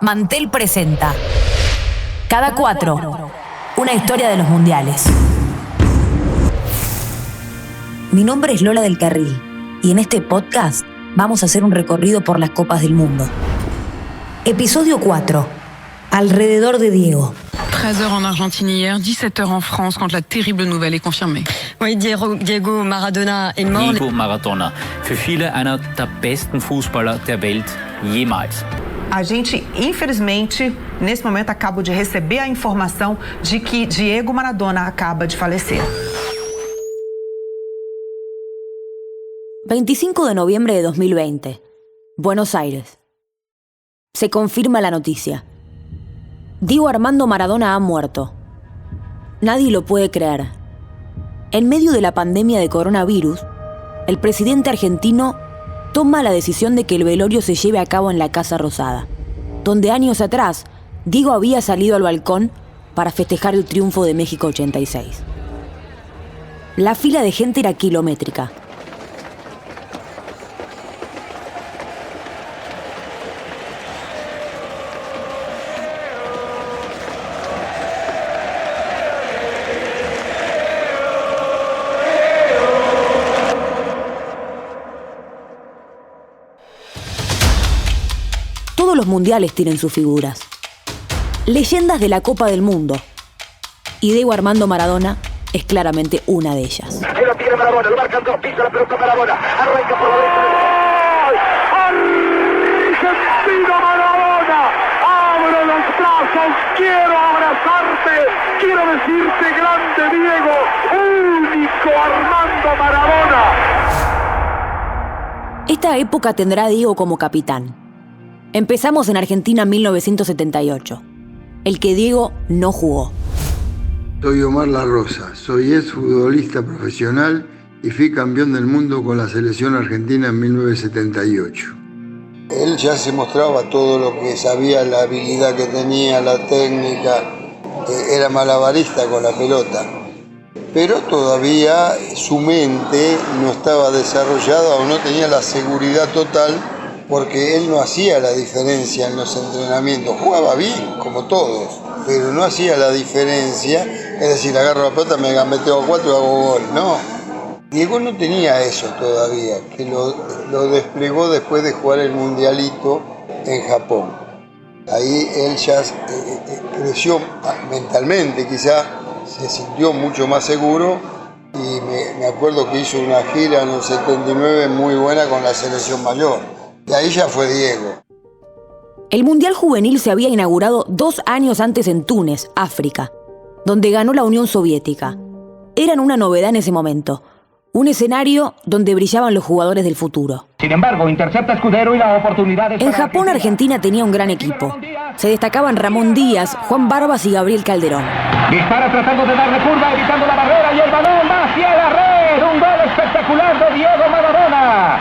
Mantel presenta Cada 4, una historia de los mundiales. Mi nombre es Lola del Carril y en este podcast vamos a hacer un recorrido por las Copas del Mundo. Episodio 4. Alrededor de Diego. 13h en Argentine hier, 17h en France quand la terrible nouvelle est confirmée. Oui, Diego Maradona est mort. Diego Maradona, für viele einer der besten Fußballer der Welt jemals. A gente, infelizmente, nesse momento acabo de receber a informação de que Diego Maradona acaba de falecer. 25 de noviembre de 2020, Buenos Aires. Se confirma la noticia. Diego Armando Maradona ha muerto. Nadie lo puede creer. En medio de la pandemia de coronavirus, el presidente argentino toma la decisión de que el velorio se lleve a cabo en la Casa Rosada, donde años atrás Diego había salido al balcón para festejar el triunfo de México 86. La fila de gente era kilométrica. Todos los mundiales tienen sus figuras. Leyendas de la Copa del Mundo. Y Diego Armando Maradona es claramente una de ellas. Se lo tiene Maradona, lo marcan dos, pisa la pelota Maradona, arranca por la derecha. ¡Argentina Maradona! ¡Abro los brazos! ¡Quiero abrazarte! ¡Quiero decirte grande Diego! ¡Único Armando Maradona! Esta época tendrá a Diego como capitán. Empezamos en Argentina en 1978, el que Diego no jugó. Soy Omar La Rosa, soy exfutbolista profesional y fui campeón del mundo con la selección argentina en 1978. Él ya se mostraba todo lo que sabía, la habilidad que tenía, la técnica, era malabarista con la pelota. Pero todavía su mente no estaba desarrollada o no tenía la seguridad total, porque él no hacía la diferencia en los entrenamientos. Jugaba bien, como todos, pero no hacía la diferencia, es decir, agarro la pelota, me meteo a 4 y hago gol. No, Diego no tenía eso todavía, que lo desplegó después de jugar el Mundialito en Japón. Ahí él ya creció mentalmente, quizá se sintió mucho más seguro y me acuerdo que hizo una gira en el 79 muy buena con la selección mayor. Y ahí ya fue Diego. El Mundial Juvenil se había inaugurado 2 años antes en Túnez, África, donde ganó la Unión Soviética. Eran una novedad en ese momento, un escenario donde brillaban los jugadores del futuro. Sin embargo, intercepta Escudero y la oportunidad es En Japón, Argentina tenía un gran equipo. Se destacaban Ramón Díaz, Juan Barbas y Gabriel Calderón. Dispara tratando de darle curva, evitando la barrera y el balón va hacia la red. Un gol espectacular de Diego Maradona.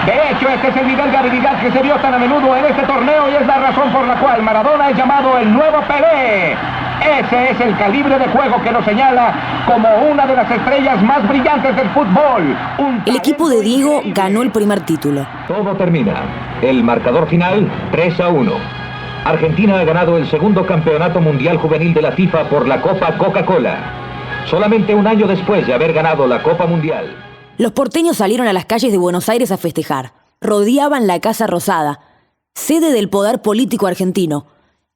De hecho, este es el nivel de habilidad que se vio tan a menudo en este torneo y es la razón por la cual Maradona es llamado el nuevo Pelé. Ese es el calibre de juego que lo señala como una de las estrellas más brillantes del fútbol. El equipo de Diego ganó el primer título. Todo termina. El marcador final, 3-1. Argentina ha ganado el segundo campeonato mundial juvenil de la FIFA por la Copa Coca-Cola. Solamente un año después de haber ganado la Copa Mundial. Los porteños salieron a las calles de Buenos Aires a festejar. Rodeaban la Casa Rosada, sede del poder político argentino,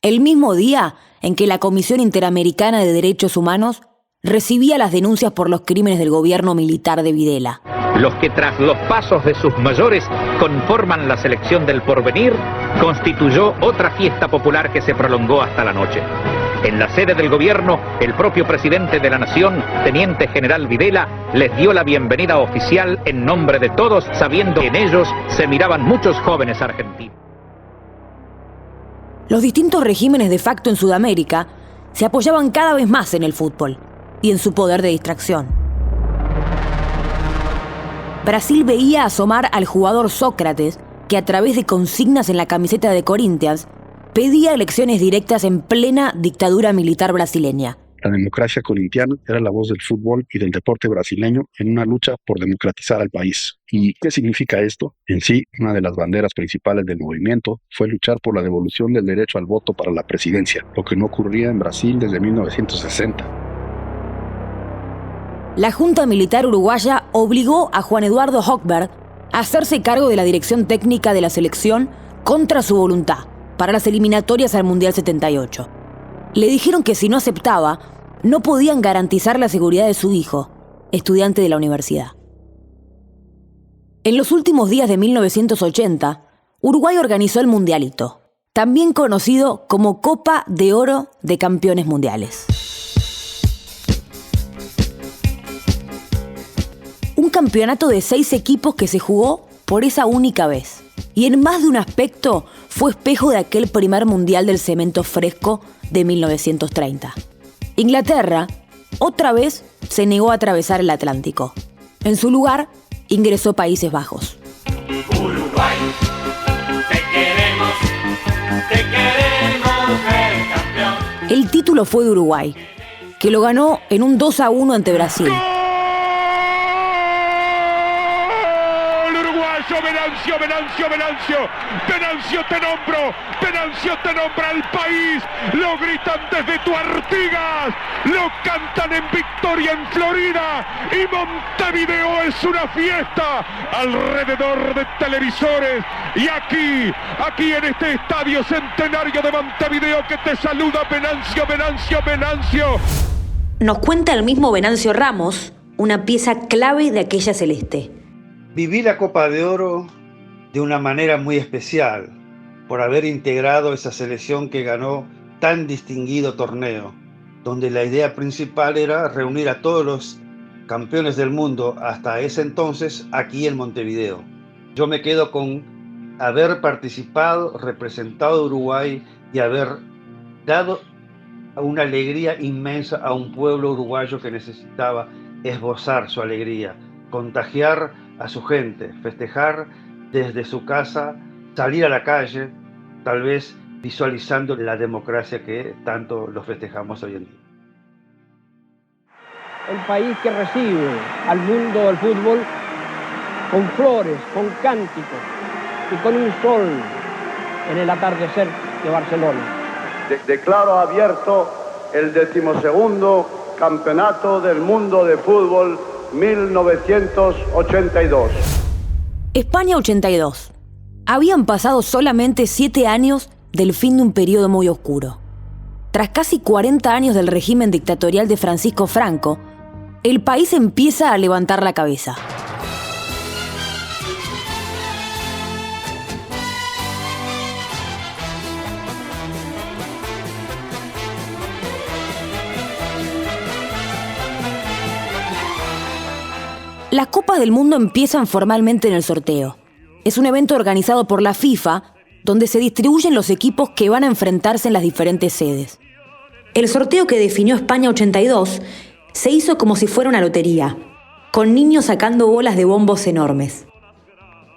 el mismo día en que la Comisión Interamericana de Derechos Humanos recibía las denuncias por los crímenes del gobierno militar de Videla. Los que tras los pasos de sus mayores conforman la selección del porvenir, constituyó otra fiesta popular que se prolongó hasta la noche. En la sede del gobierno, el propio presidente de la nación, teniente general Videla, les dio la bienvenida oficial en nombre de todos, sabiendo que en ellos se miraban muchos jóvenes argentinos. Los distintos regímenes de facto en Sudamérica se apoyaban cada vez más en el fútbol y en su poder de distracción. Brasil veía asomar al jugador Sócrates, que a través de consignas en la camiseta de Corinthians pedía elecciones directas en plena dictadura militar brasileña. La democracia corintiana era la voz del fútbol y del deporte brasileño en una lucha por democratizar al país. ¿Y qué significa esto? En sí, una de las banderas principales del movimiento fue luchar por la devolución del derecho al voto para la presidencia, lo que no ocurría en Brasil desde 1960. La Junta Militar Uruguaya obligó a Juan Eduardo Hochberg a hacerse cargo de la dirección técnica de la selección contra su voluntad para las eliminatorias al Mundial 78. Le dijeron que si no aceptaba, no podían garantizar la seguridad de su hijo, estudiante de la universidad. En los últimos días de 1980, Uruguay organizó el Mundialito, también conocido como Copa de Oro de Campeones Mundiales. Un campeonato de 6 equipos que se jugó por esa única vez. Y en más de un aspecto fue espejo de aquel primer mundial del cemento fresco de 1930. Inglaterra, otra vez, se negó a atravesar el Atlántico. En su lugar, ingresó Países Bajos. Uruguay, te queremos ver campeón. El título fue de Uruguay, que lo ganó en un 2-1 ante Brasil. Venancio, Venancio, Venancio, Venancio te nombra el país, lo gritan desde tu Artigas, lo cantan en Victoria en Florida y Montevideo es una fiesta alrededor de televisores y aquí en este estadio centenario de Montevideo que te saluda Venancio, Venancio, Venancio. Nos cuenta el mismo Venancio Ramos, una pieza clave de aquella celeste. Viví la Copa de Oro de una manera muy especial por haber integrado esa selección que ganó tan distinguido torneo, donde la idea principal era reunir a todos los campeones del mundo hasta ese entonces aquí en Montevideo. Yo me quedo con haber participado, representado a Uruguay y haber dado una alegría inmensa a un pueblo uruguayo que necesitaba esbozar su alegría, contagiar a su gente, festejar desde su casa, salir a la calle, tal vez visualizando la democracia que tanto lo festejamos hoy en día. El país que recibe al mundo del fútbol con flores, con cánticos y con un sol en el atardecer de Barcelona. Declaro abierto el 12º Campeonato del Mundo de Fútbol 1982. España 82. Habían pasado solamente 7 años del fin de un periodo muy oscuro. Tras casi 40 años del régimen dictatorial de Francisco Franco, el país empieza a levantar la cabeza. Las Copas del Mundo empiezan formalmente en el sorteo. Es un evento organizado por la FIFA, donde se distribuyen los equipos que van a enfrentarse en las diferentes sedes. El sorteo que definió España 82 se hizo como si fuera una lotería, con niños sacando bolas de bombos enormes.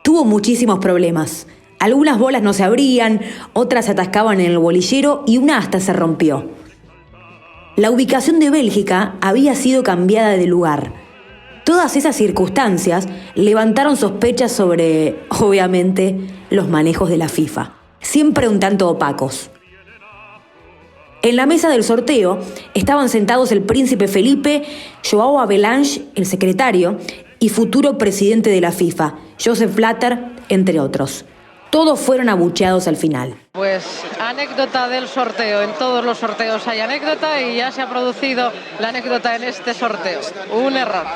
Tuvo muchísimos problemas. Algunas bolas no se abrían, otras se atascaban en el bolillero y una hasta se rompió. La ubicación de Bélgica había sido cambiada de lugar. Todas esas circunstancias levantaron sospechas sobre, obviamente, los manejos de la FIFA, siempre un tanto opacos. En la mesa del sorteo estaban sentados el príncipe Felipe, Joao Havelange, el secretario, y futuro presidente de la FIFA, Joseph Blatter, entre otros. Todos fueron abucheados al final. Pues anécdota del sorteo. En todos los sorteos hay anécdota y ya se ha producido la anécdota en este sorteo. Un error.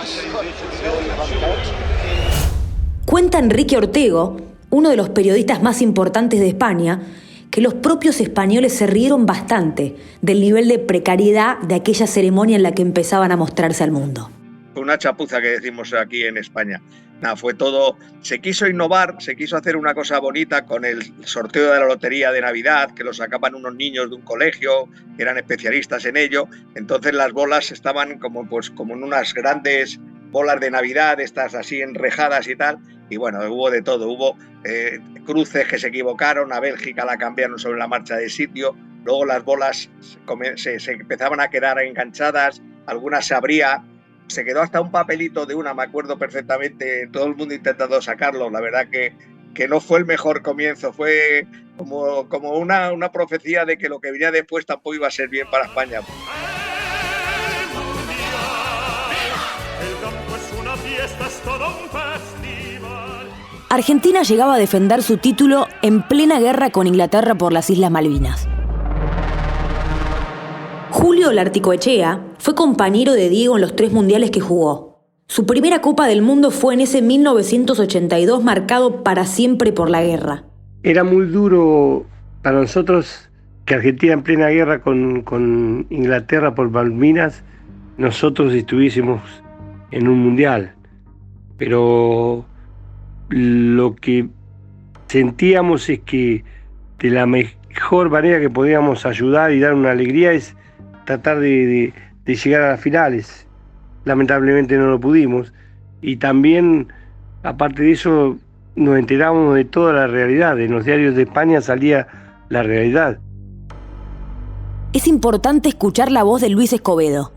Cuenta Enrique Ortego, uno de los periodistas más importantes de España, que los propios españoles se rieron bastante del nivel de precariedad de aquella ceremonia en la que empezaban a mostrarse al mundo. Fue una chapuza que decimos aquí en España. Nada, fue todo, se quiso innovar, se quiso hacer una cosa bonita con el sorteo de la lotería de Navidad, que lo sacaban unos niños de un colegio, que eran especialistas en ello. Entonces las bolas estaban como en unas grandes bolas de Navidad, estas así enrejadas y tal. Y bueno, hubo de todo, hubo cruces que se equivocaron, a Bélgica la cambiaron sobre la marcha de sitio, luego las bolas se empezaban a quedar enganchadas, algunas se abría, se quedó hasta un papelito de una, me acuerdo perfectamente, todo el mundo intentando sacarlo. La verdad que no fue el mejor comienzo, fue como una profecía de que lo que venía después tampoco iba a ser bien para España. Argentina llegaba a defender su título en plena guerra con Inglaterra por las Islas Malvinas. Julio Larticoechea fue compañero de Diego en los 3 mundiales que jugó. Su primera Copa del Mundo fue en ese 1982, marcado para siempre por la guerra. Era muy duro para nosotros que Argentina en plena guerra con Inglaterra por Malvinas, nosotros estuviésemos en un mundial. Pero lo que sentíamos es que de la mejor manera que podíamos ayudar y dar una alegría es tratar de llegar a las finales. Lamentablemente no lo pudimos. Y también, aparte de eso, nos enteramos de toda la realidad. En los diarios de España salía la realidad. Es importante escuchar la voz de Luis Escobedo,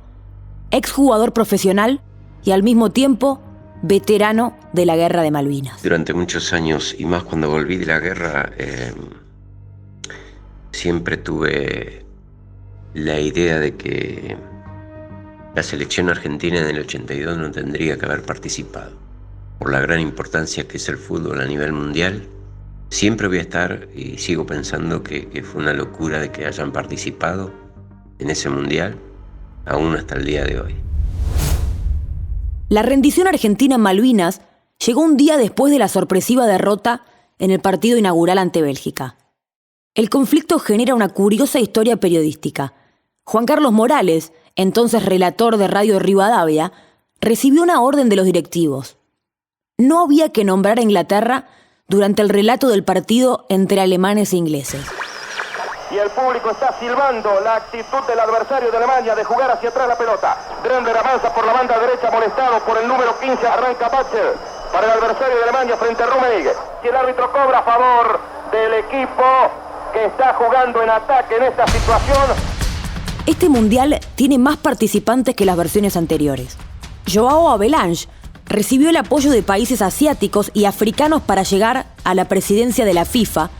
exjugador profesional y al mismo tiempo veterano de la Guerra de Malvinas. Durante muchos años, y más cuando volví de la guerra, siempre tuve la idea de que la selección argentina en el 82 no tendría que haber participado. Por la gran importancia que es el fútbol a nivel mundial, siempre voy a estar y sigo pensando que fue una locura de que hayan participado en ese mundial, aún hasta el día de hoy. La rendición argentina en Malvinas llegó un día después de la sorpresiva derrota en el partido inaugural ante Bélgica. El conflicto genera una curiosa historia periodística. Juan Carlos Morales, entonces relator de Radio Rivadavia, recibió una orden de los directivos. No había que nombrar a Inglaterra durante el relato del partido entre alemanes e ingleses. Y el público está silbando la actitud del adversario de Alemania de jugar hacia atrás la pelota. Drender avanza por la banda derecha, molestado por el número 15, arranca Batzel para el adversario de Alemania frente a Rummenigge. Y el árbitro cobra a favor del equipo que está jugando en ataque en esta situación. Este mundial tiene más participantes que las versiones anteriores. Joao Havelange recibió el apoyo de países asiáticos y africanos para llegar a la presidencia de la FIFA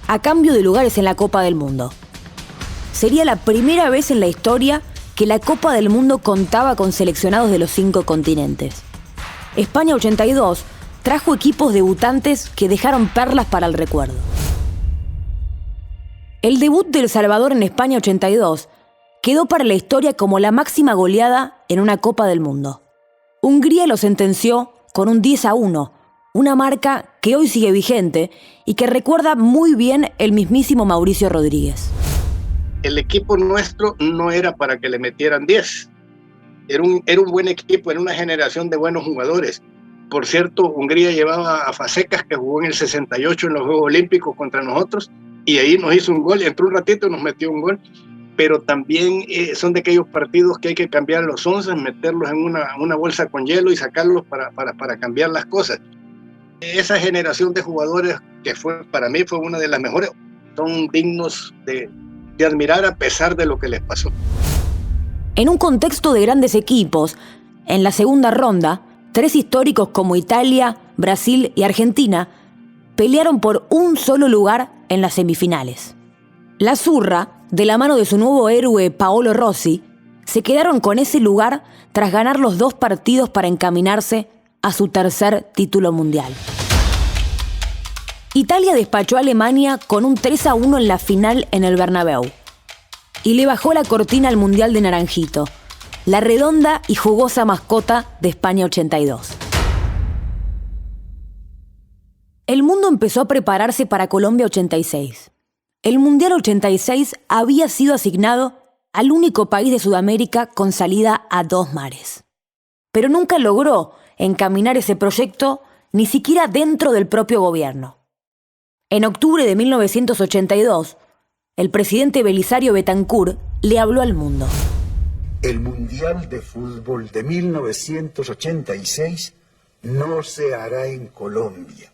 a cambio de lugares en la Copa del Mundo. Sería la primera vez en la historia que la Copa del Mundo contaba con seleccionados de los 5 continentes. España 82 trajo equipos debutantes que dejaron perlas para el recuerdo. El debut de El Salvador en España 82 quedó para la historia como la máxima goleada en una Copa del Mundo. Hungría lo sentenció con un 10-1, una marca que hoy sigue vigente y que recuerda muy bien el mismísimo Mauricio Rodríguez. El equipo nuestro no era para que le metieran 10. Era un buen equipo, era una generación de buenos jugadores. Por cierto, Hungría llevaba a Fazekas, que jugó en el 68 en los Juegos Olímpicos contra nosotros, y ahí nos hizo un gol, y entró un ratito y nos metió un gol. Pero también son de aquellos partidos que hay que cambiar los 11, meterlos en una bolsa con hielo y sacarlos para cambiar las cosas. Esa generación de jugadores que para mí fue una de las mejores, son dignos de admirar a pesar de lo que les pasó. En un contexto de grandes equipos, en la segunda ronda, 3 históricos como Italia, Brasil y Argentina pelearon por un solo lugar en las semifinales. La Zurra, de la mano de su nuevo héroe Paolo Rossi, se quedaron con ese lugar tras ganar los 2 partidos para encaminarse a su tercer título mundial. Italia despachó a Alemania con un 3-1 en la final en el Bernabéu y le bajó la cortina al Mundial de Naranjito, la redonda y jugosa mascota de España 82. El mundo empezó a prepararse para Colombia 86. El Mundial 86 había sido asignado al único país de Sudamérica con salida a 2 mares. Pero nunca logró encaminar ese proyecto ni siquiera dentro del propio gobierno. En octubre de 1982, el presidente Belisario Betancur le habló al mundo. El Mundial de Fútbol de 1986 no se hará en Colombia.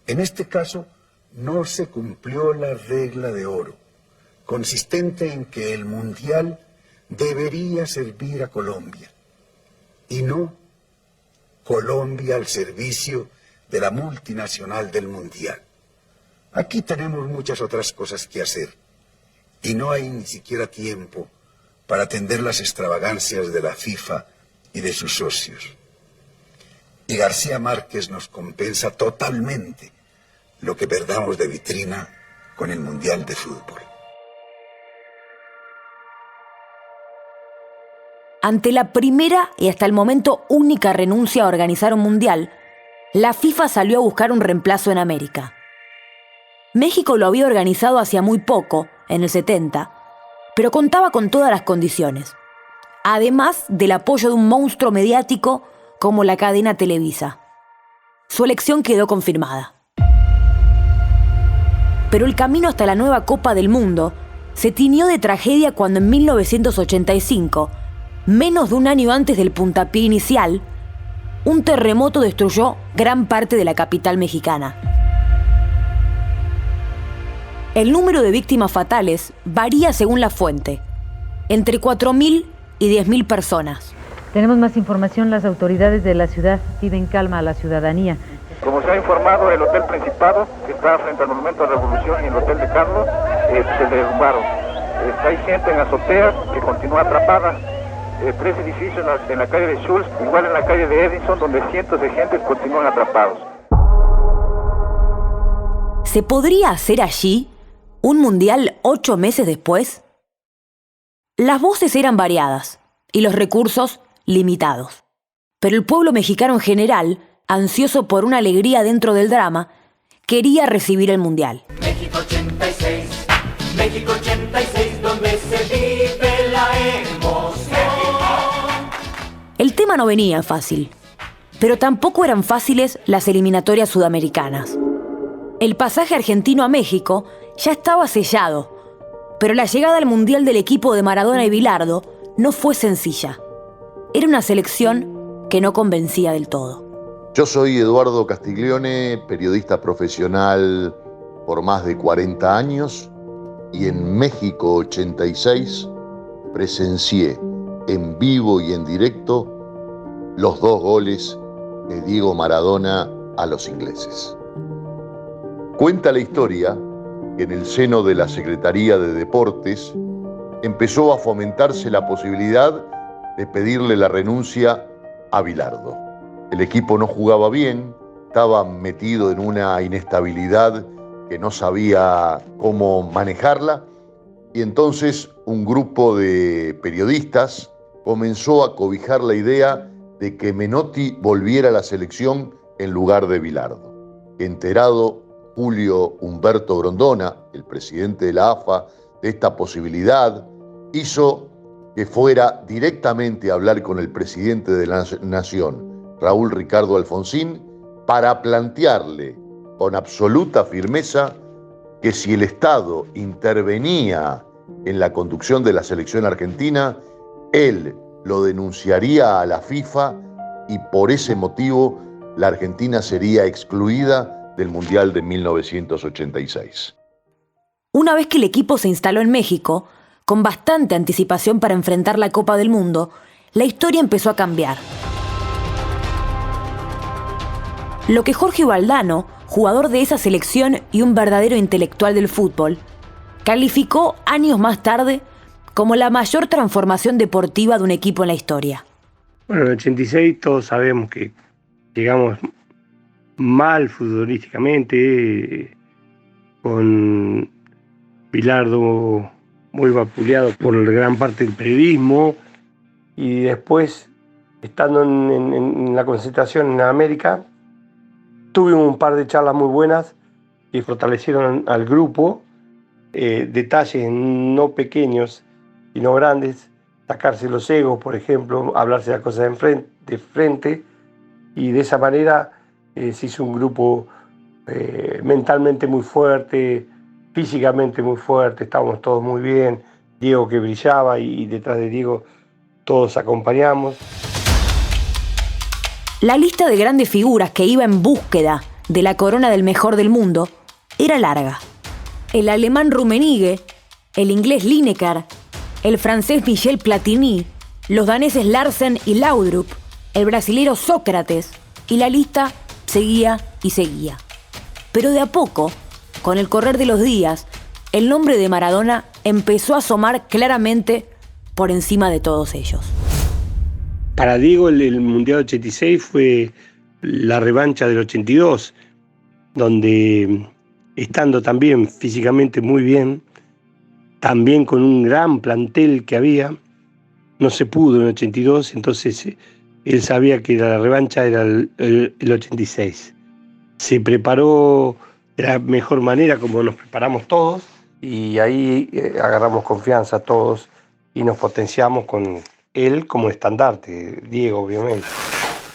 En este caso, no se cumplió la regla de oro. consistente en que el Mundial debería servir a Colombia y no Colombia al servicio de la multinacional del Mundial. Aquí tenemos muchas otras cosas que hacer y no hay ni siquiera tiempo para atender las extravagancias de la FIFA y de sus socios. Y García Márquez nos compensa totalmente lo que perdamos de vitrina con el Mundial de Fútbol. Ante la primera y hasta el momento única renuncia a organizar un mundial, la FIFA salió a buscar un reemplazo en América. México lo había organizado hacía muy poco, en el 70, pero contaba con todas las condiciones, además del apoyo de un monstruo mediático como la cadena Televisa. Su elección quedó confirmada. Pero el camino hasta la nueva Copa del Mundo se tiñó de tragedia cuando en 1985, menos de un año antes del puntapié inicial, un terremoto destruyó gran parte de la capital mexicana. El número de víctimas fatales varía según la fuente, entre 4.000 y 10.000 personas. Tenemos más información. Las autoridades de la ciudad piden calma a la ciudadanía. Como se ha informado, el Hotel Principado, que está frente al Monumento a la Revolución, y el Hotel de Carlos, se derrumbaron. Hay gente en azotea que continúa atrapada. 3 edificios en la calle de Schultz, igual en la calle de Edison, donde cientos de gente continúan atrapados. ¿Se podría hacer allí un mundial 8 meses después? Las voces eran variadas y los recursos limitados. Pero el pueblo mexicano en general, ansioso por una alegría dentro del drama, quería recibir el mundial. México 86, donde se vive la emoción. El tema no venía fácil, pero tampoco eran fáciles las eliminatorias sudamericanas. El pasaje argentino a México ya estaba sellado, pero la llegada al mundial del equipo de Maradona y Bilardo no fue sencilla. Era una selección que no convencía del todo. Yo soy Eduardo Castiglione, periodista profesional por más de 40 años, y en México 86 presencié en vivo y en directo los 2 goles de Diego Maradona a los ingleses. Cuenta la historia que en el seno de la Secretaría de Deportes empezó a fomentarse la posibilidad de pedirle la renuncia a Bilardo. El equipo no jugaba bien, estaba metido en una inestabilidad que no sabía cómo manejarla, y entonces un grupo de periodistas comenzó a cobijar la idea de que Menotti volviera a la selección en lugar de Bilardo. Enterado Julio Humberto Grondona, el presidente de la AFA, de esta posibilidad, hizo que fuera directamente a hablar con el presidente de la Nación, Raúl Ricardo Alfonsín, para plantearle con absoluta firmeza que si el Estado intervenía en la conducción de la selección argentina, él lo denunciaría a la FIFA y por ese motivo la Argentina sería excluida del Mundial de 1986. Una vez que el equipo se instaló en México, con bastante anticipación para enfrentar la Copa del Mundo, la historia empezó a cambiar. Lo que Jorge Valdano, jugador de esa selección y un verdadero intelectual del fútbol, calificó años más tarde como la mayor transformación deportiva de un equipo en la historia. Bueno, en el 86 todos sabemos que llegamos mal futbolísticamente, con Bilardo muy vapuleado por gran parte del periodismo, y después, estando en la concentración en América, tuvimos un par de charlas muy buenas que fortalecieron al grupo, detalles no pequeños sino grandes, sacarse los egos, por ejemplo, hablarse las cosas de frente, y de esa manera se hizo un grupo mentalmente muy fuerte, físicamente muy fuerte, estábamos todos muy bien, Diego que brillaba, y detrás de Diego todos acompañamos. La lista de grandes figuras que iba en búsqueda de la corona del mejor del mundo era larga. El alemán Rummenigge, el inglés Lineker, el francés Michel Platini, los daneses Larsen y Laudrup, el brasilero Sócrates, y la lista seguía y seguía. Pero de a poco, con el correr de los días, el nombre de Maradona empezó a asomar claramente por encima de todos ellos. Para Diego el Mundial 86 fue la revancha del 82, donde estando también físicamente muy bien, también con un gran plantel que había, no se pudo en el 82, entonces él sabía que la revancha era el 86. Se preparó de la mejor manera, como nos preparamos todos, y ahí agarramos confianza todos y nos potenciamos con él como estandarte, Diego, obviamente.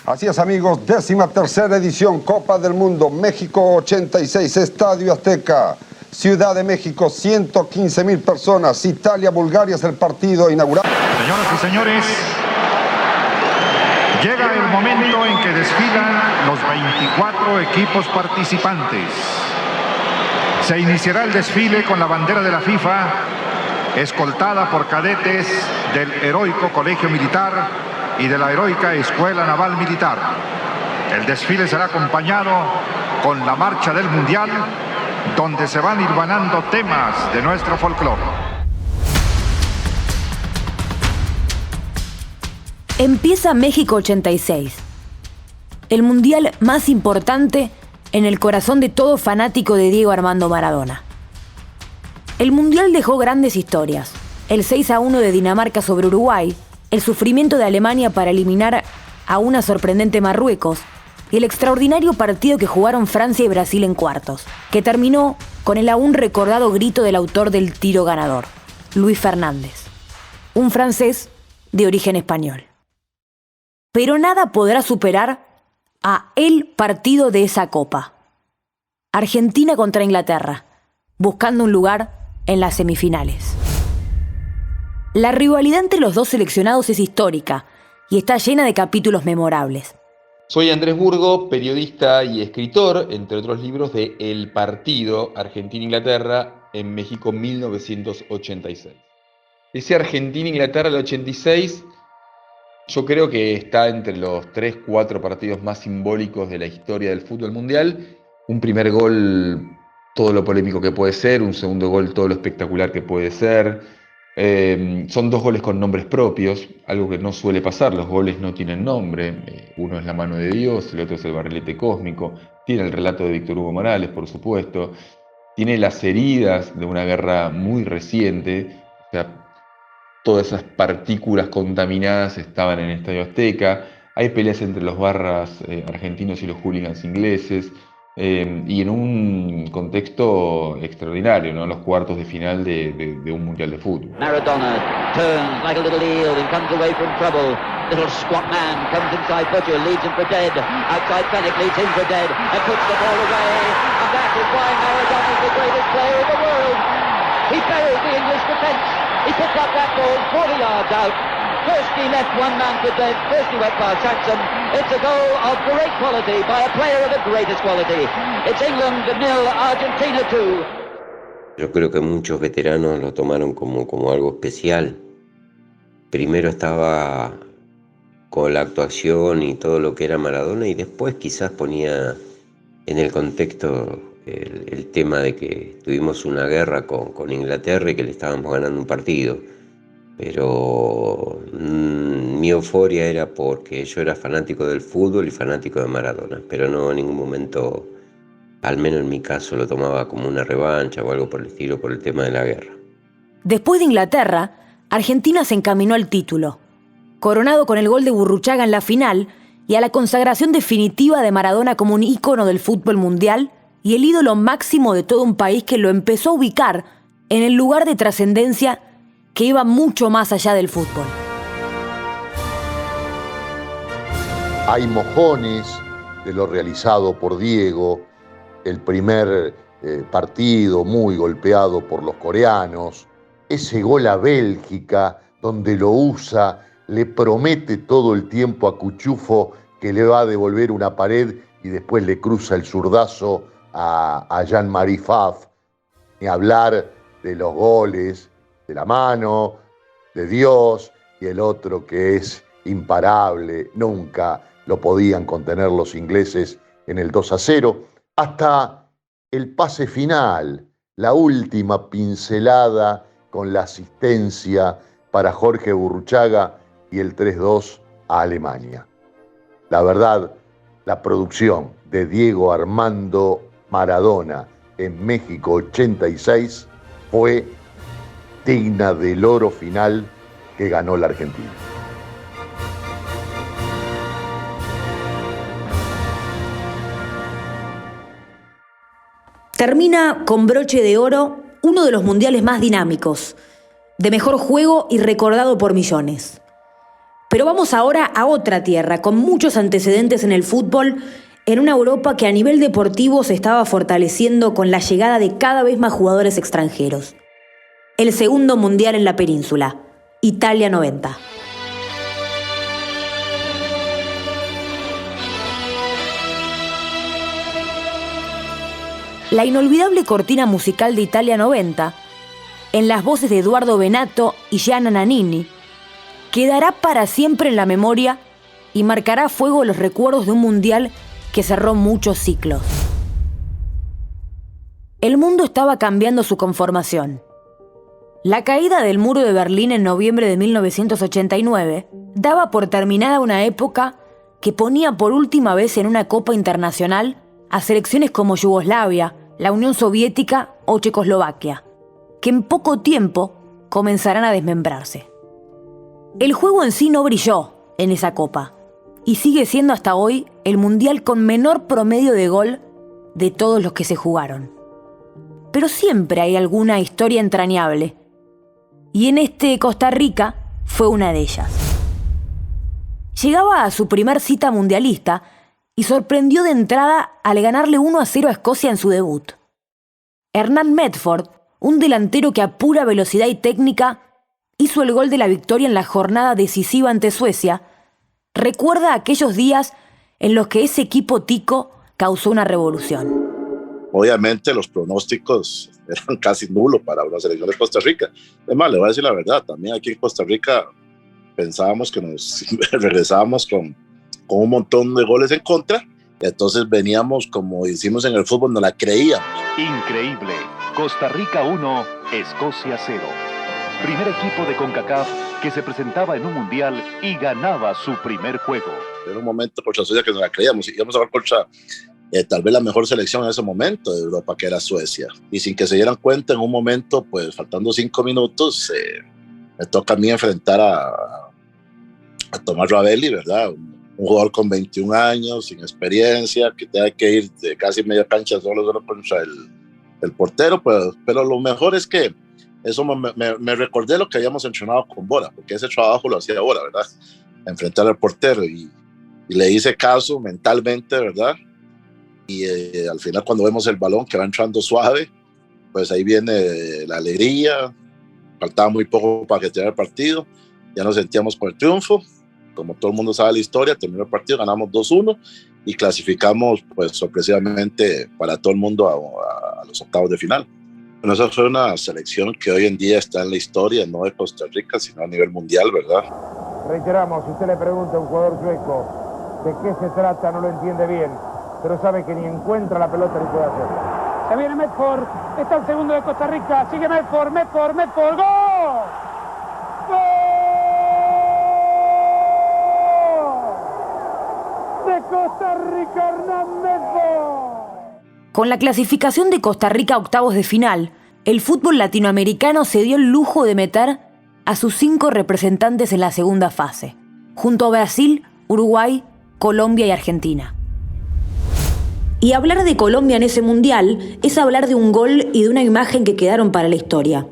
Así es, amigos, 13ª edición Copa del Mundo, México 86, Estadio Azteca, Ciudad de México, 115,000 personas, Italia, Bulgaria es el partido inaugural. Señoras y señores, llega el momento en que desfilan los 24 equipos participantes. Se iniciará el desfile con la bandera de la FIFA, escoltada por cadetes del heroico Colegio Militar y de la heroica Escuela Naval Militar. El desfile será acompañado con la marcha del Mundial, donde se van hilvanando temas de nuestro folclore. Empieza México 86, el mundial más importante en el corazón de todo fanático de Diego Armando Maradona. El mundial dejó grandes historias: el 6-1 de Dinamarca sobre Uruguay, el sufrimiento de Alemania para eliminar a una sorprendente Marruecos y el extraordinario partido que jugaron Francia y Brasil en cuartos, que terminó con el aún recordado grito del autor del tiro ganador, Luis Fernández, un francés de origen español. Pero nada podrá superar a el partido de esa Copa. Argentina contra Inglaterra, buscando un lugar en las semifinales. La rivalidad entre los dos seleccionados es histórica y está llena de capítulos memorables. Soy Andrés Burgo, periodista y escritor, entre otros libros, de El Partido, Argentina-Inglaterra, en México 1986. Ese Argentina-Inglaterra del 86, yo creo que está entre los 3-4 partidos más simbólicos de la historia del fútbol mundial. Un primer gol, todo lo polémico que puede ser; un segundo gol, todo lo espectacular que puede ser. Son dos goles con nombres propios, algo que no suele pasar. Los goles no tienen nombre. Uno es la mano de Dios, el otro es el barrilete cósmico. Tiene el relato de Víctor Hugo Morales, por supuesto. Tiene las heridas de una guerra muy reciente. O sea, todas esas partículas contaminadas estaban en el Estadio Azteca. Hay peleas entre los barras argentinos y los hooligans ingleses. Y en un contexto extraordinario, ¿no? Los cuartos de final de un mundial de fútbol. Maradona turns like a little eel and comes away from trouble. Little squat man comes inside Butcher, leads him for dead. Outside Fennick leads him for dead and puts the ball away. And that is why Maradona is the greatest player in the world. He buried the English defence. He picked up that ball 40 yards out. First he left one man for dead, first he went past Saxon. It's a goal of great quality by a player of the greatest quality. It's England 0, Argentina 2. Yo creo que muchos veteranos lo tomaron como algo especial. Primero estaba con la actuación y todo lo que era Maradona, y después quizás ponía en el contexto el tema de que tuvimos una guerra con Inglaterra y que le estábamos ganando un partido. Pero mi euforia era porque yo era fanático del fútbol y fanático de Maradona, pero no en ningún momento, al menos en mi caso, lo tomaba como una revancha o algo por el estilo, por el tema de la guerra. Después de Inglaterra, Argentina se encaminó al título, coronado con el gol de Burruchaga en la final y a la consagración definitiva de Maradona como un ícono del fútbol mundial y el ídolo máximo de todo un país que lo empezó a ubicar en el lugar de trascendencia que iba mucho más allá del fútbol. Hay mojones de lo realizado por Diego, el primer partido muy golpeado por los coreanos, ese gol a Bélgica donde lo usa, le promete todo el tiempo a Cuchufo que le va a devolver una pared y después le cruza el zurdazo a Jean-Marie Pfaff. Ni hablar de los goles, de la mano, de Dios, y el otro que es imparable, nunca lo podían contener los ingleses en el 2-0, hasta el pase final, la última pincelada con la asistencia para Jorge Burruchaga y el 3-2 a Alemania. La verdad, la producción de Diego Armando Maradona en México 86 fue digna del oro final que ganó la Argentina. Termina con broche de oro uno de los mundiales más dinámicos, de mejor juego y recordado por millones. Pero vamos ahora a otra tierra, con muchos antecedentes en el fútbol, en una Europa que a nivel deportivo se estaba fortaleciendo con la llegada de cada vez más jugadores extranjeros. El segundo mundial en la península, Italia 90. La inolvidable cortina musical de Italia 90, en las voces de Eduardo Benato y Gianna Nannini, quedará para siempre en la memoria y marcará a fuego los recuerdos de un mundial que cerró muchos ciclos. El mundo estaba cambiando su conformación. La caída del muro de Berlín en noviembre de 1989 daba por terminada una época que ponía por última vez en una Copa Internacional a selecciones como Yugoslavia, la Unión Soviética o Checoslovaquia, que en poco tiempo comenzarán a desmembrarse. El juego en sí no brilló en esa Copa y sigue siendo hasta hoy el mundial con menor promedio de gol de todos los que se jugaron. Pero siempre hay alguna historia entrañable, y en este Costa Rica fue una de ellas. Llegaba a su primer cita mundialista y sorprendió de entrada al ganarle 1-0 a Escocia en su debut. Hernán Medford, un delantero que a pura velocidad y técnica hizo el gol de la victoria en la jornada decisiva ante Suecia, recuerda aquellos días en los que ese equipo tico causó una revolución. Obviamente los pronósticos eran casi nulos para una selección de Costa Rica. Además, le voy a decir la verdad, también aquí en Costa Rica pensábamos que nos regresábamos con un montón de goles en contra, y entonces veníamos, como hicimos en el fútbol, no la creíamos. Increíble. Costa Rica 1, Escocia 0. Primer equipo de CONCACAF que se presentaba en un mundial y ganaba su primer juego. Era un momento contra Suecia que no la creíamos, íbamos a ver contra tal vez la mejor selección en ese momento de Europa, que era Suecia, y sin que se dieran cuenta, en un momento, pues faltando 5 minutos, me toca a mí enfrentar a Tomás Ravelli, ¿verdad? Un jugador con 21 años, sin experiencia, que tenga que ir de casi media cancha solo contra el portero, pero lo mejor es que eso me recordé lo que habíamos entrenado con Bora, porque ese trabajo lo hacía Bora, ¿verdad? Enfrentar al portero, y le hice caso mentalmente, ¿verdad? Y al final, cuando vemos el balón que va entrando suave, pues ahí viene la alegría. Faltaba muy poco para que terminara el partido, ya nos sentíamos con el triunfo. Como todo el mundo sabe la historia, terminó el partido, ganamos 2-1 y clasificamos, pues sorpresivamente para todo el mundo a los octavos de final. Bueno, esa fue una selección que hoy en día está en la historia, no de Costa Rica, sino a nivel mundial, ¿verdad? Reiteramos, si usted le pregunta a un jugador sueco de qué se trata, no lo entiende bien, pero sabe que ni encuentra la pelota ni puede hacerlo. Se viene Medford, está el segundo de Costa Rica, sigue Medford, ¡gol! ¡Gol! De Costa Rica, Hernán Medford. Con la clasificación de Costa Rica a octavos de final, el fútbol latinoamericano se dio el lujo de meter a sus 5 representantes en la segunda fase, junto a Brasil, Uruguay, Colombia y Argentina. Y hablar de Colombia en ese mundial es hablar de un gol y de una imagen que quedaron para la historia.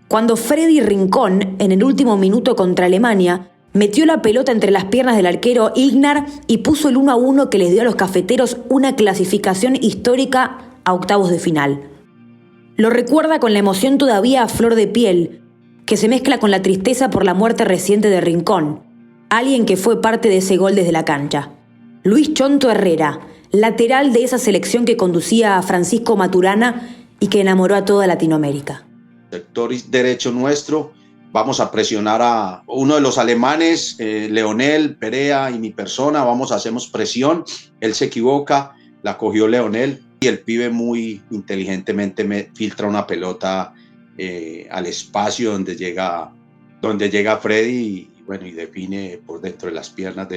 Cuando Freddy Rincón, en el último minuto contra Alemania, metió la pelota entre las piernas del arquero Ignar y puso el 1-1 que les dio a los cafeteros una clasificación histórica a octavos de final. Lo recuerda con la emoción todavía a flor de piel, que se mezcla con la tristeza por la muerte reciente de Rincón, alguien que fue parte de ese gol desde la cancha. Luis Chonto Herrera, lateral de esa selección que conducía a Francisco Maturana y que enamoró a toda Latinoamérica. sector derecho nuestro, vamos a presionar a uno de los alemanes, Leonel, Perea y mi persona, hacemos presión, él se equivoca, la cogió Leonel y el pibe muy inteligentemente me filtra una pelota al espacio donde llega Freddy y define por dentro de las piernas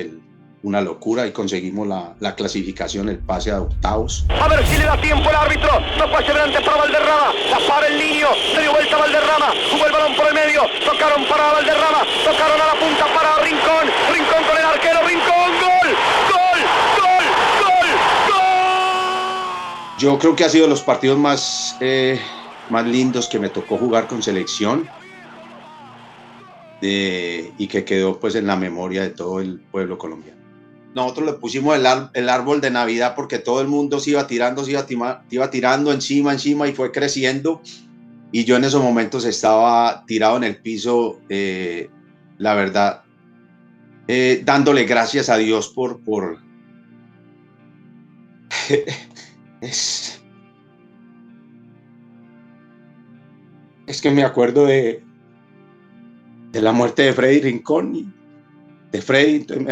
una locura y conseguimos la clasificación, el pase a octavos. A ver si le da tiempo el árbitro, no pase delante para Valderrama, la para el niño, se dio vuelta Valderrama, jugó el balón por el medio, tocaron para Valderrama, tocaron a la punta para Rincón, Rincón con el arquero, Rincón, gol, gol, gol, gol, gol. Yo creo que ha sido de los partidos más lindos que me tocó jugar con selección y que quedó pues en la memoria de todo el pueblo colombiano. Nosotros le pusimos el árbol de Navidad porque todo el mundo se iba tirando encima y fue creciendo y yo en esos momentos estaba tirado en el piso, la verdad, dándole gracias a Dios por es que me acuerdo de la muerte de Freddy Rincón, de Freddy, entonces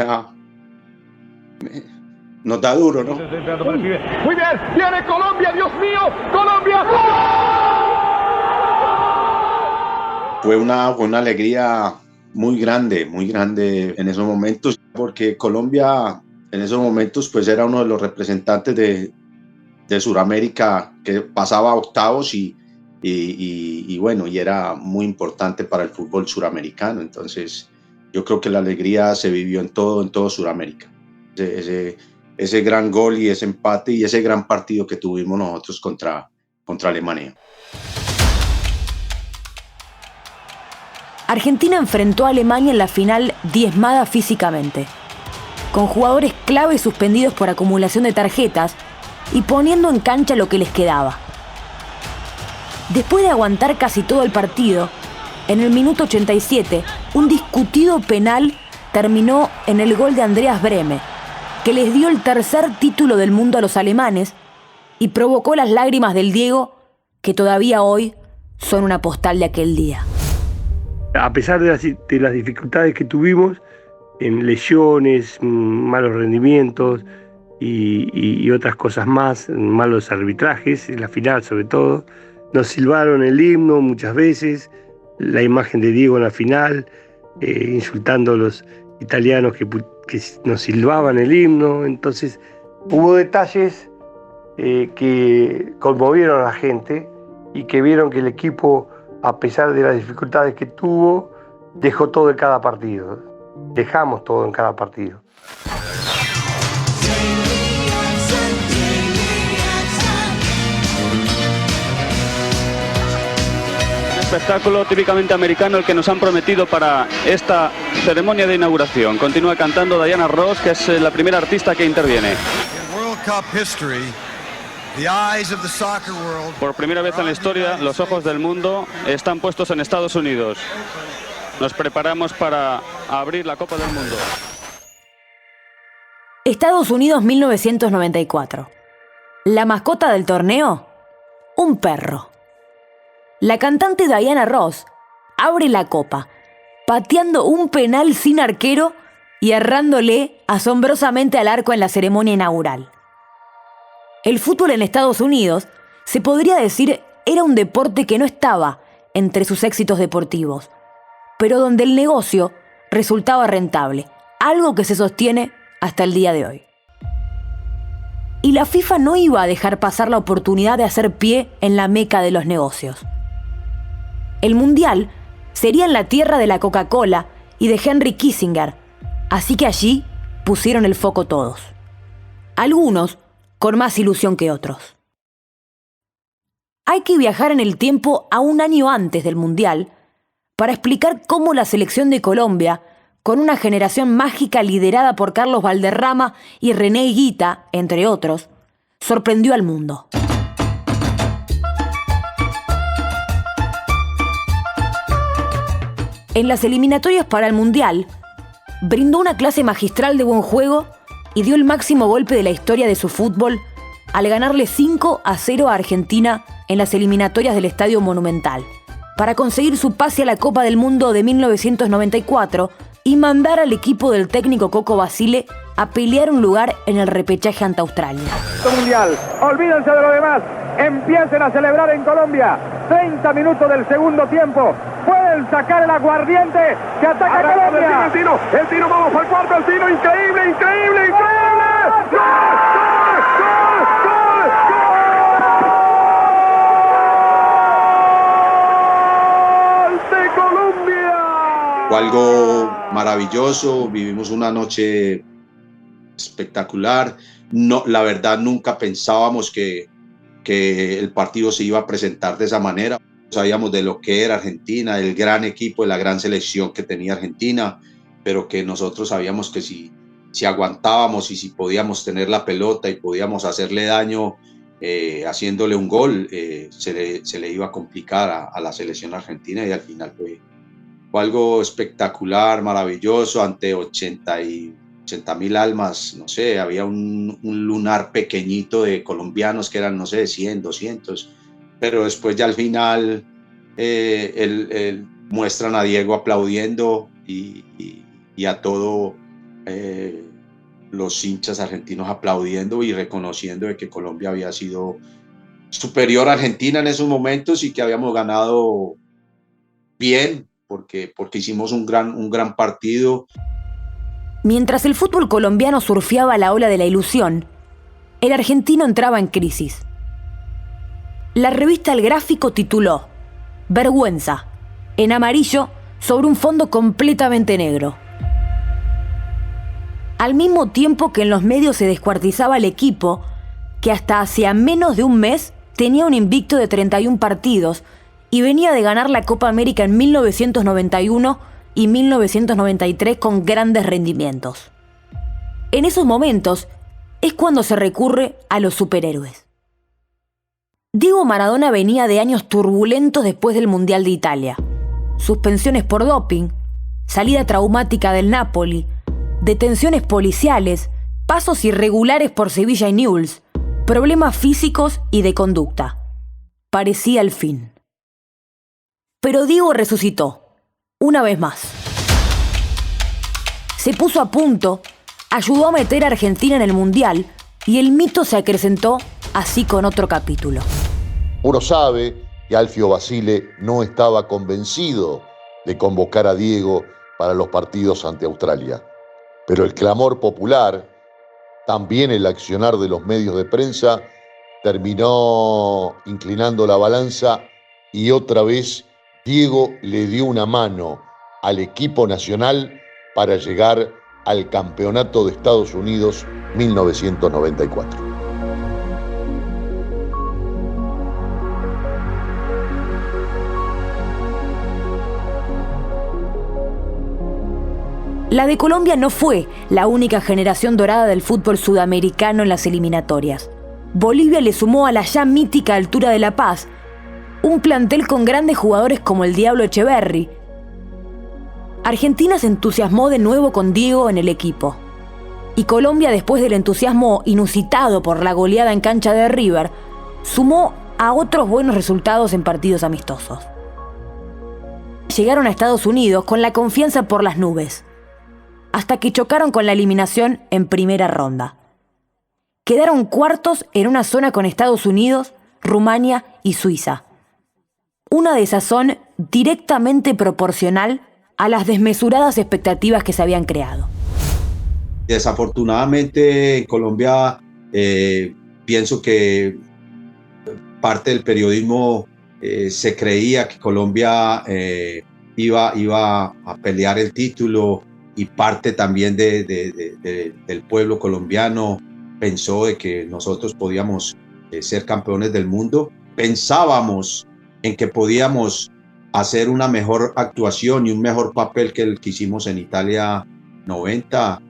nos da duro, ¿no? Muy bien, viene Colombia, Dios mío, Colombia. Fue una alegría muy grande en esos momentos, porque Colombia en esos momentos pues era uno de los representantes de Sudamérica que pasaba a octavos y era muy importante para el fútbol suramericano. Entonces yo creo que la alegría se vivió en todo Sudamérica. Ese gran gol y ese empate y ese gran partido que tuvimos nosotros contra Alemania. Argentina enfrentó a Alemania en la final diezmada físicamente, con jugadores clave suspendidos por acumulación de tarjetas y poniendo en cancha lo que les quedaba. Después de aguantar casi todo el partido, en el minuto 87, un discutido penal terminó en el gol de Andreas Brehme, que les dio el tercer título del mundo a los alemanes y provocó las lágrimas del Diego, que todavía hoy son una postal de aquel día. A pesar de las dificultades que tuvimos en lesiones, malos rendimientos y otras cosas más, malos arbitrajes, en la final sobre todo, nos silbaron el himno muchas veces, la imagen de Diego en la final, insultando a los italianos que nos silbaban el himno. Entonces hubo detalles que conmovieron a la gente y que vieron que el equipo, a pesar de las dificultades que tuvo, dejó todo en cada partido. Dejamos todo en cada partido. Espectáculo típicamente americano el que nos han prometido para esta ceremonia de inauguración. Continúa cantando Diana Ross, que es la primera artista que interviene. Por primera vez en la historia, los ojos del mundo están puestos en Estados Unidos. Nos preparamos para abrir la Copa del Mundo. Estados Unidos 1994. La mascota del torneo, un perro. La cantante Diana Ross abre la copa, pateando un penal sin arquero y errándole asombrosamente al arco en la ceremonia inaugural. El fútbol en Estados Unidos, se podría decir, era un deporte que no estaba entre sus éxitos deportivos, pero donde el negocio resultaba rentable, algo que se sostiene hasta el día de hoy. Y la FIFA no iba a dejar pasar la oportunidad de hacer pie en la meca de los negocios. El Mundial sería en la tierra de la Coca-Cola y de Henry Kissinger, así que allí pusieron el foco todos. Algunos con más ilusión que otros. Hay que viajar en el tiempo a un año antes del Mundial para explicar cómo la selección de Colombia, con una generación mágica liderada por Carlos Valderrama y René Higuita, entre otros, sorprendió al mundo. En las eliminatorias para el Mundial, brindó una clase magistral de buen juego y dio el máximo golpe de la historia de su fútbol al ganarle 5-0 a Argentina en las eliminatorias del Estadio Monumental, para conseguir su pase a la Copa del Mundo de 1994 y mandar al equipo del técnico Coco Basile a pelear un lugar en el repechaje ante Australia. Mundial, olvídense de lo demás, empiecen a celebrar en Colombia. 30 minutos del segundo tiempo, pueden sacar el aguardiente que ataca a Colombia. El tiro, vamos al cuarto, el tiro, increíble, increíble, increíble. ¡Gol! Fue algo maravilloso, vivimos una noche espectacular. No, la verdad nunca pensábamos que el partido se iba a presentar de esa manera. Sabíamos de lo que era Argentina, el gran equipo, de la gran selección que tenía Argentina, pero que nosotros sabíamos que si aguantábamos y si podíamos tener la pelota y podíamos hacerle daño haciéndole un gol, se le iba a complicar a la selección argentina, y al final fue algo espectacular, maravilloso, ante 80.000 almas. No sé, había un lunar pequeñito de colombianos que eran, no sé, 100, 200, pero después ya al final muestran a Diego aplaudiendo y a todos los hinchas argentinos aplaudiendo y reconociendo de que Colombia había sido superior a Argentina en esos momentos y que habíamos ganado bien, porque hicimos un gran partido. Mientras el fútbol colombiano surfeaba la ola de la ilusión, el argentino entraba en crisis. La revista El Gráfico tituló Vergüenza, en amarillo, sobre un fondo completamente negro. Al mismo tiempo que en los medios se descuartizaba el equipo, que hasta hacía menos de un mes tenía un invicto de 31 partidos y venía de ganar la Copa América en 1991 y 1993 con grandes rendimientos. En esos momentos es cuando se recurre a los superhéroes. Diego Maradona venía de años turbulentos después del Mundial de Italia. Suspensiones por doping, salida traumática del Napoli, detenciones policiales, pasos irregulares por Sevilla y Newell's, problemas físicos y de conducta. Parecía el fin. Pero Diego resucitó, una vez más. Se puso a punto, ayudó a meter a Argentina en el Mundial y el mito se acrecentó así con otro capítulo. Uno sabe que Alfio Basile no estaba convencido de convocar a Diego para los partidos ante Australia. Pero el clamor popular, también el accionar de los medios de prensa, terminó inclinando la balanza y otra vez Diego le dio una mano al equipo nacional para llegar al Campeonato de Estados Unidos 1994. La de Colombia no fue la única generación dorada del fútbol sudamericano en las eliminatorias. Bolivia le sumó a la ya mítica Altura de La Paz un plantel con grandes jugadores como el Diablo Echeverri. Argentina se entusiasmó de nuevo con Diego en el equipo. Y Colombia, después del entusiasmo inusitado por la goleada en cancha de River, sumó a otros buenos resultados en partidos amistosos. Llegaron a Estados Unidos con la confianza por las nubes, hasta que chocaron con la eliminación en primera ronda. Quedaron cuartos en una zona con Estados Unidos, Rumania y Suiza. Una desazón directamente proporcional a las desmesuradas expectativas que se habían creado. Desafortunadamente en Colombia pienso que parte del periodismo se creía que Colombia iba a pelear el título, y parte también del pueblo colombiano pensó de que nosotros podíamos ser campeones del mundo. Pensábamos en que podíamos hacer una mejor actuación y un mejor papel que el que hicimos en Italia 90.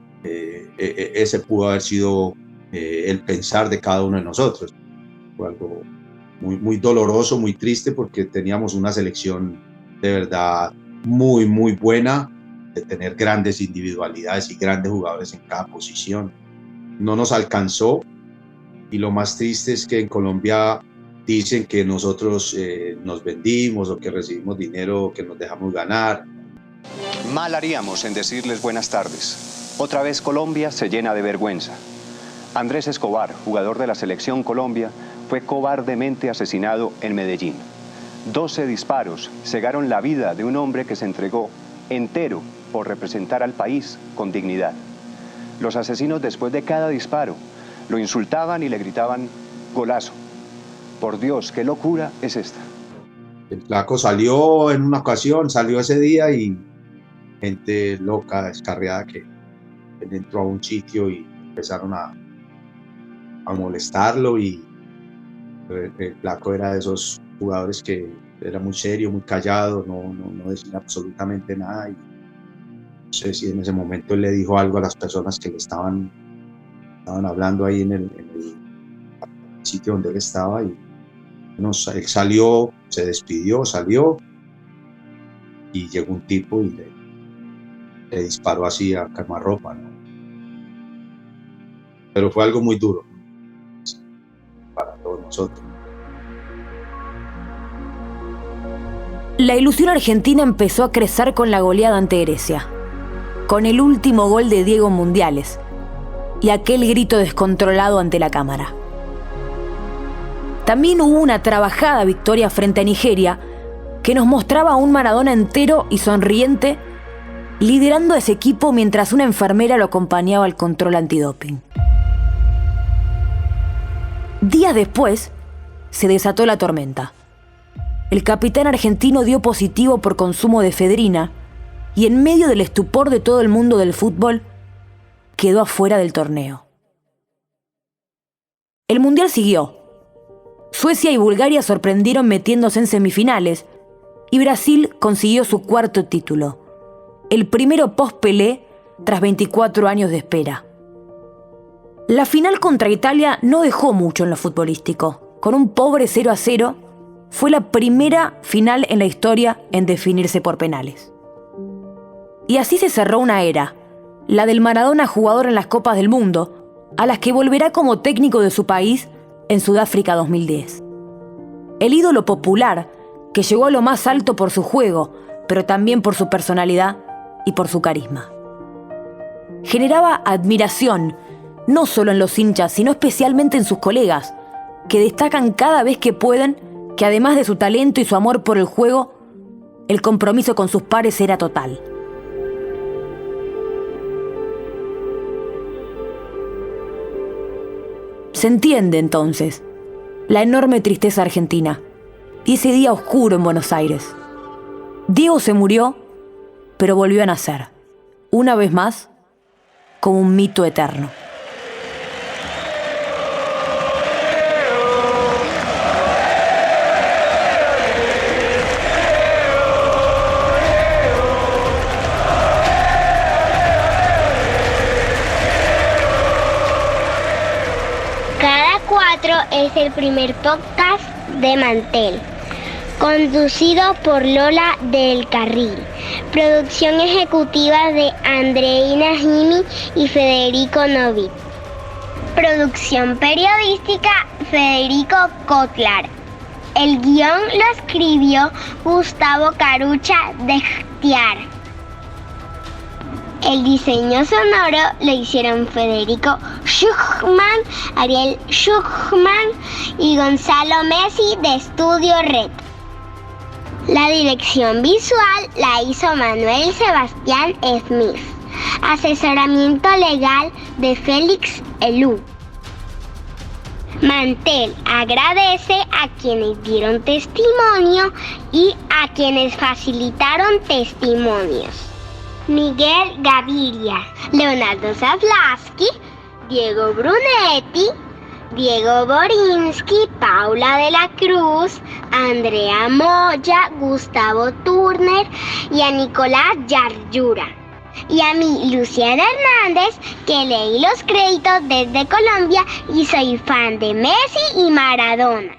Ese pudo haber sido el pensar de cada uno de nosotros. Fue algo muy doloroso, muy triste, porque teníamos una selección de verdad muy buena, de tener grandes individualidades y grandes jugadores en cada posición. No nos alcanzó, y lo más triste es que en Colombia dicen que nosotros nos vendimos o que recibimos dinero, que nos dejamos ganar. Mal haríamos en decirles buenas tardes. Otra vez Colombia se llena de vergüenza. Andrés Escobar, jugador de la Selección Colombia, fue cobardemente asesinado en Medellín. 12 disparos cegaron la vida de un hombre que se entregó entero por representar al país con dignidad. Los asesinos, después de cada disparo, lo insultaban y le gritaban golazo. Por Dios, ¿qué locura es esta? El flaco salió en una ocasión, salió ese día y gente loca, descarriada, que él entró a un sitio y empezaron a molestarlo, y el flaco era de esos jugadores que era muy serio, muy callado, no decía absolutamente nada, y no sé si en ese momento él le dijo algo a las personas que le estaban hablando ahí en el sitio donde él estaba, y bueno, él salió, se despidió, salió, y llegó un tipo y le disparó así a quemarropa, ¿no? Pero fue algo muy duro para todos nosotros. La ilusión argentina empezó a crecer con la goleada ante Grecia, con el último gol de Diego en Mundiales y aquel grito descontrolado ante la cámara. También hubo una trabajada victoria frente a Nigeria que nos mostraba a un Maradona entero y sonriente liderando a ese equipo mientras una enfermera lo acompañaba al control antidoping. Días después, se desató la tormenta. El capitán argentino dio positivo por consumo de efedrina y en medio del estupor de todo el mundo del fútbol, quedó afuera del torneo. El Mundial siguió. Suecia y Bulgaria sorprendieron metiéndose en semifinales y Brasil consiguió su cuarto título, el primero post-Pelé tras 24 años de espera. La final contra Italia no dejó mucho en lo futbolístico. Con un pobre 0-0, fue la primera final en la historia en definirse por penales. Y así se cerró una era, la del Maradona jugador en las Copas del Mundo, a las que volverá como técnico de su país en Sudáfrica 2010. El ídolo popular, que llegó a lo más alto por su juego, pero también por su personalidad y por su carisma. Generaba admiración, no solo en los hinchas, sino especialmente en sus colegas, que destacan cada vez que pueden que además de su talento y su amor por el juego, el compromiso con sus pares era total. Se entiende entonces la enorme tristeza argentina y ese día oscuro en Buenos Aires. Diego se murió, pero volvió a nacer, una vez más, como un mito eterno. Es el primer podcast de Mantel, conducido por Lola del Carril. Producción ejecutiva de Andreina Jimi y Federico Novi. Producción periodística Federico Kotlar. El guión lo escribió Gustavo Carucha de Chtiar. El diseño sonoro lo hicieron Federico Schuchman, Ariel Schuchman y Gonzalo Messi de Estudio Red. La dirección visual la hizo Manuel Sebastián Smith. Asesoramiento legal de Félix Elú. Mantel agradece a quienes dieron testimonio y a quienes facilitaron testimonios. Miguel Gaviria, Leonardo Zavlaski, Diego Brunetti, Diego Borinsky, Paula de la Cruz, Andrea Moya, Gustavo Turner y a Nicolás Yaryura. Y a mí, Luciana Hernández, que leí los créditos desde Colombia y soy fan de Messi y Maradona.